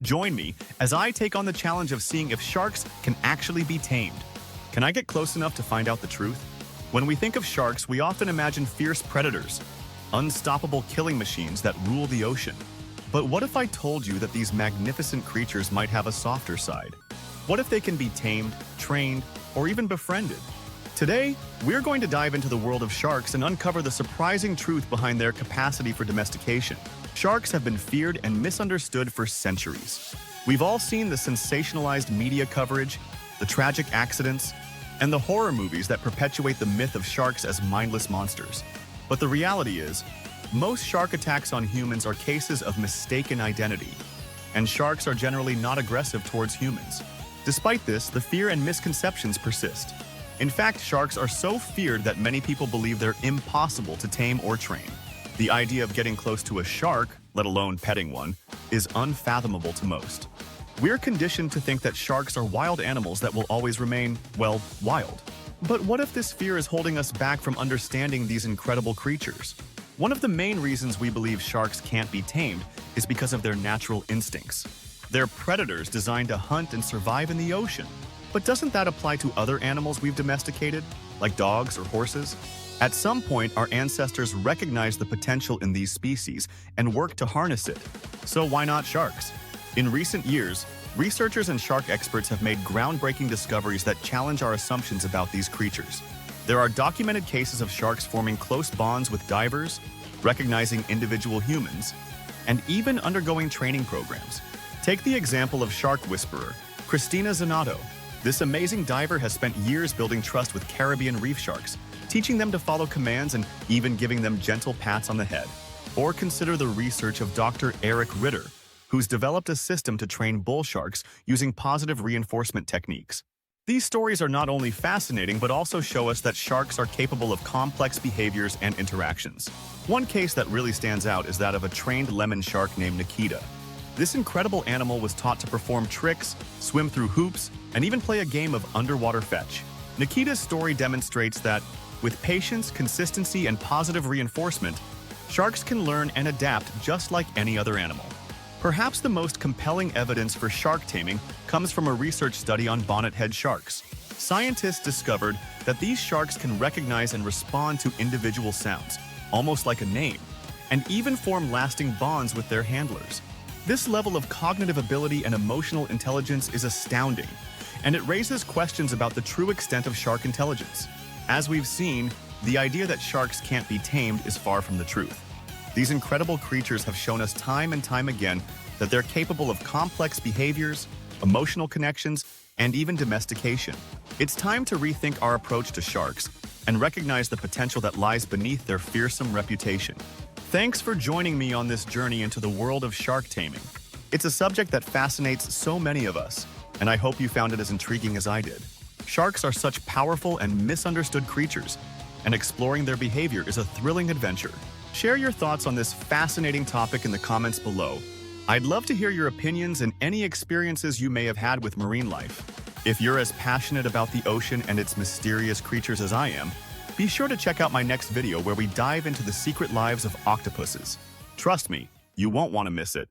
Join me as I take on the challenge of seeing if sharks can actually be tamed. Can I get close enough to find out the truth? When we think of sharks, we often imagine fierce predators, unstoppable killing machines that rule the ocean. But what if I told you that these magnificent creatures might have a softer side? What if they can be tamed, trained, or even befriended? Today, we're going to dive into the world of sharks and uncover the surprising truth behind their capacity for domestication. Sharks have been feared and misunderstood for centuries. We've all seen the sensationalized media coverage, the tragic accidents, and the horror movies that perpetuate the myth of sharks as mindless monsters. But the reality is, most shark attacks on humans are cases of mistaken identity, and sharks are generally not aggressive towards humans. Despite this, the fear and misconceptions persist. In fact, sharks are so feared that many people believe they're impossible to tame or train. The idea of getting close to a shark, let alone petting one, is unfathomable to most. We're conditioned to think that sharks are wild animals that will always remain, well, wild. But what if this fear is holding us back from understanding these incredible creatures? One of the main reasons we believe sharks can't be tamed is because of their natural instincts. They're predators designed to hunt and survive in the ocean. But doesn't that apply to other animals we've domesticated, like dogs or horses? At some point, our ancestors recognized the potential in these species and worked to harness it. So why not sharks? In recent years, researchers and shark experts have made groundbreaking discoveries that challenge our assumptions about these creatures. There are documented cases of sharks forming close bonds with divers, recognizing individual humans, and even undergoing training programs. Take the example of shark whisperer, Christina Zanotto. This amazing diver has spent years building trust with Caribbean reef sharks, teaching them to follow commands and even giving them gentle pats on the head. Or consider the research of Dr. Eric Ritter, who's developed a system to train bull sharks using positive reinforcement techniques. These stories are not only fascinating but also show us that sharks are capable of complex behaviors and interactions. One case that really stands out is that of a trained lemon shark named Nikita. This incredible animal was taught to perform tricks, swim through hoops, and even play a game of underwater fetch. Nikita's story demonstrates that, with patience, consistency, and positive reinforcement, sharks can learn and adapt just like any other animal. Perhaps the most compelling evidence for shark taming comes from a research study on bonnethead sharks. Scientists discovered that these sharks can recognize and respond to individual sounds, almost like a name, and even form lasting bonds with their handlers. This level of cognitive ability and emotional intelligence is astounding, and it raises questions about the true extent of shark intelligence. As we've seen, the idea that sharks can't be tamed is far from the truth. These incredible creatures have shown us time and time again that they're capable of complex behaviors, emotional connections, and even domestication. It's time to rethink our approach to sharks and recognize the potential that lies beneath their fearsome reputation. Thanks for joining me on this journey into the world of shark taming. It's a subject that fascinates so many of us, and I hope you found it as intriguing as I did. Sharks are such powerful and misunderstood creatures, and exploring their behavior is a thrilling adventure. Share your thoughts on this fascinating topic in the comments below. I'd love to hear your opinions and any experiences you may have had with marine life. If you're as passionate about the ocean and its mysterious creatures as I am, be sure to check out my next video where we dive into the secret lives of octopuses. Trust me, you won't want to miss it.